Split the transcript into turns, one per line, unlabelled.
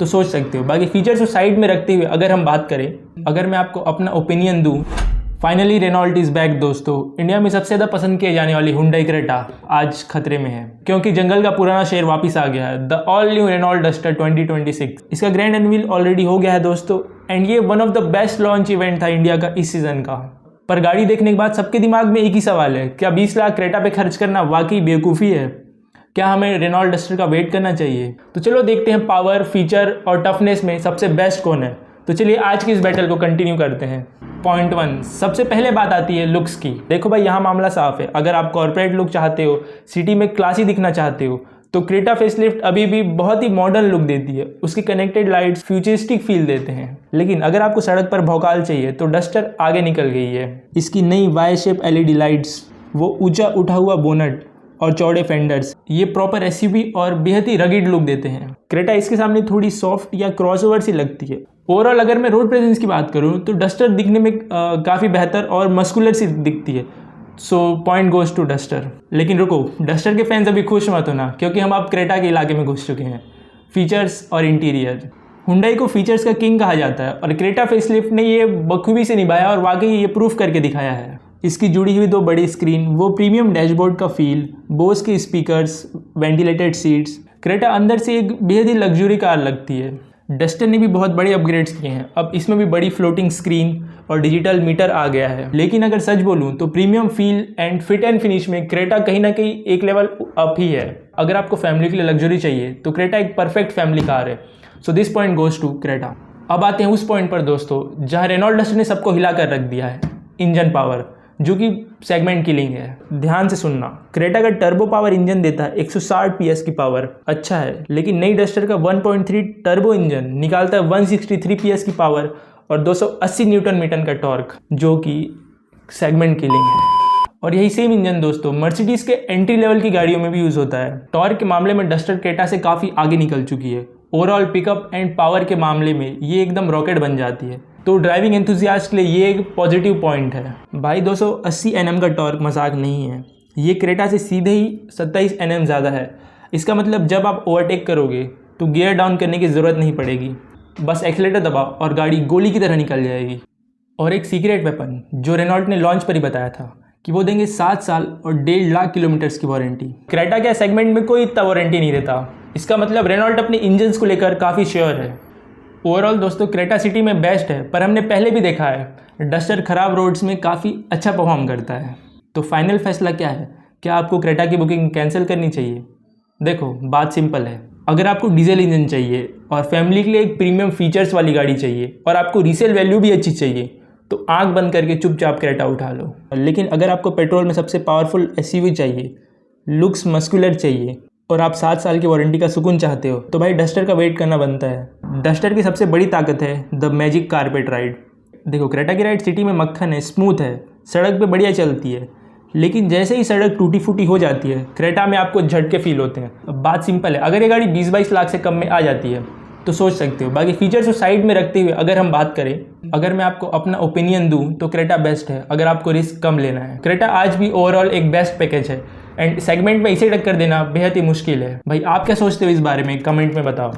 तो सोच सकते हो। बाकी फीचर्स को साइड में रखते हुए अगर हम बात करें, अगर मैं आपको अपना ओपिनियन दूं, फाइनली रेनॉल्ट इज़ बैक दोस्तों। इंडिया में सबसे ज़्यादा पसंद किए जाने वाली हुंडई क्रेटा आज खतरे में है, क्योंकि जंगल का पुराना शेर वापस आ गया है। The all new Renault Duster 2026, इसका ग्रैंड अनवील ऑलरेडी हो गया है दोस्तों, एंड ये one of the best launch event था इंडिया का इस सीज़न का। पर गाड़ी देखने के बाद सबके दिमाग में एक ही सवाल है, क्या 20 लाख क्रेटा पे खर्च करना वाकई बेवकूफ़ी है? क्या हमें रेनॉल्ट डस्टर का वेट करना चाहिए? तो चलो देखते हैं पावर, फीचर और टफनेस में सबसे बेस्ट कौन है। तो चलिए आज की इस बैटल को कंटिन्यू करते हैं। पॉइंट 1, सबसे पहले बात आती है लुक्स की। देखो भाई, यहाँ मामला साफ है। अगर आप कॉर्पोरेट लुक चाहते हो, सिटी में क्लासी दिखना चाहते हो, तो क्रेटा फेसलिफ्ट अभी भी बहुत ही मॉडर्न लुक देती है। उसकी कनेक्टेड लाइट्स फ्यूचरिस्टिक फील देते हैं। लेकिन अगर आपको सड़क पर भौकाल चाहिए तो डस्टर आगे निकल गई है। इसकी नई वाई शेप LED लाइट्स, वो ऊंचा उठा हुआ बोनट और चौड़े फेंडर्स, ये प्रॉपर SUV और बेहद ही रगिड लुक देते हैं। क्रेटा इसके सामने थोड़ी सॉफ्ट या क्रॉसओवर सी लगती है। ओवरऑल अगर मैं रोड प्रेजेंस की बात करूँ तो डस्टर दिखने में काफ़ी बेहतर और मस्कुलर सी दिखती है। So point goes to Duster. लेकिन रुको, डस्टर के फैंस अभी खुश मत होना, क्योंकि हम अब क्रेटा के इलाके में घुस चुके हैं। फीचर्स और इंटीरियर। हुंडई को फीचर्स का किंग कहा जाता है और क्रेटा फेसलिफ्ट ने ये बखूबी से निभाया और वाकई ये प्रूफ करके दिखाया है। इसकी जुड़ी हुई 2 बड़ी स्क्रीन, वो प्रीमियम डैशबोर्ड का फील, बोस के स्पीकर्स, वेंटिलेटेड सीट्स, क्रेटा अंदर से एक बेहद ही लग्जरी कार लगती है। डस्टर ने भी बहुत बड़े अपग्रेड्स किए हैं। अब इसमें भी बड़ी फ्लोटिंग स्क्रीन और डिजिटल मीटर आ गया है। लेकिन अगर सच बोलूं तो premium feel and fit and finish में क्रेटा कहीं ना कहीं एक लेवल अप ही है। अगर आपको फैमिली के लिए लग्जरी चाहिए तो क्रेटा एक परफेक्ट फैमिली कार है। So this point goes to Creta. अब आते हैं उस पॉइंट पर दोस्तों जहां रेनॉल्ट डस्टर ने सबको हिला कर रख दिया है, इंजन पावर, जो कि सेगमेंट किलिंग है। ध्यान से सुनना, क्रेटा का टर्बो पावर इंजन देता है 160 PS की पावर, अच्छा है। लेकिन नई डस्टर का 1.3 टर्बो इंजन निकालता है 163 PS की पावर और 280 न्यूटन मीटर का टॉर्क, जो कि सेगमेंट किलिंग है। और यही सेम इंजन दोस्तों मर्सिडीज के एंट्री लेवल की गाड़ियों में भी यूज होता है। टॉर्क के मामले में डस्टर क्रेटा से काफ़ी आगे निकल चुकी है। ओवरऑल पिकअप एंड पावर के मामले में ये एकदम रॉकेट बन जाती है। तो ड्राइविंग एंथुसियास्ट के लिए ये एक पॉजिटिव पॉइंट है। भाई 280 Nm का टॉर्क मजाक नहीं है। ये क्रेटा से सीधे ही 27 Nm ज़्यादा है। इसका मतलब जब आप ओवरटेक करोगे तो गियर डाउन करने की ज़रूरत नहीं पड़ेगी, बस एक्सीलेटर दबाओ और गाड़ी गोली की तरह निकल जाएगी। और एक सीक्रेट वेपन जो रेनॉल्ट ने लॉन्च पर ही बताया था कि वो देंगे 7 साल और 1.5 लाख किलोमीटर्स की वारंटी। क्रेटा के सेगमेंट में कोई इतना वारंटी नहीं देता। इसका मतलब रेनॉल्ट अपने इंजन्स को लेकर काफ़ी श्योर है। ओवरऑल दोस्तों क्रेटा सिटी में बेस्ट है, पर हमने पहले भी देखा है डस्टर ख़राब रोड्स में काफ़ी अच्छा परफॉर्म करता है। तो फाइनल फैसला क्या है? क्या आपको क्रेटा की बुकिंग कैंसिल करनी चाहिए? देखो बात सिंपल है। अगर आपको डीजल इंजन चाहिए और फैमिली के लिए एक प्रीमियम फीचर्स वाली गाड़ी चाहिए और आपको रीसेल वैल्यू भी अच्छी चाहिए, तो आंख बंद करके चुपचाप क्रेटा उठा लो। लेकिन अगर आपको पेट्रोल में सबसे पावरफुल SUV चाहिए, लुक्स मस्कुलर चाहिए और आप 7 साल की वारंटी का सुकून चाहते हो, तो भाई डस्टर का वेट करना बनता है। डस्टर की सबसे बड़ी ताकत है द मैजिक कारपेट राइड। देखो क्रेटा की राइड सिटी में मक्खन है, स्मूथ है, सड़क पे बढ़िया चलती है। लेकिन जैसे ही सड़क टूटी फूटी हो जाती है, क्रेटा में आपको झटके फील होते हैं। अब बात सिंपल है, अगर ये गाड़ी 20-22 लाख से कम में आ जाती है तो सोच सकते हो। बाकी फीचर्स को साइड में रखते हुए अगर हम बात करें, अगर मैं आपको अपना ओपिनियन दूं तो क्रेटा बेस्ट है अगर आपको रिस्क कम लेना है। क्रेटा आज भी ओवरऑल एक बेस्ट पैकेज है एंड सेगमेंट में इसे टक्कर देना बेहद ही मुश्किल है। भाई आप क्या सोचते हो इस बारे में, कमेंट में बताओ।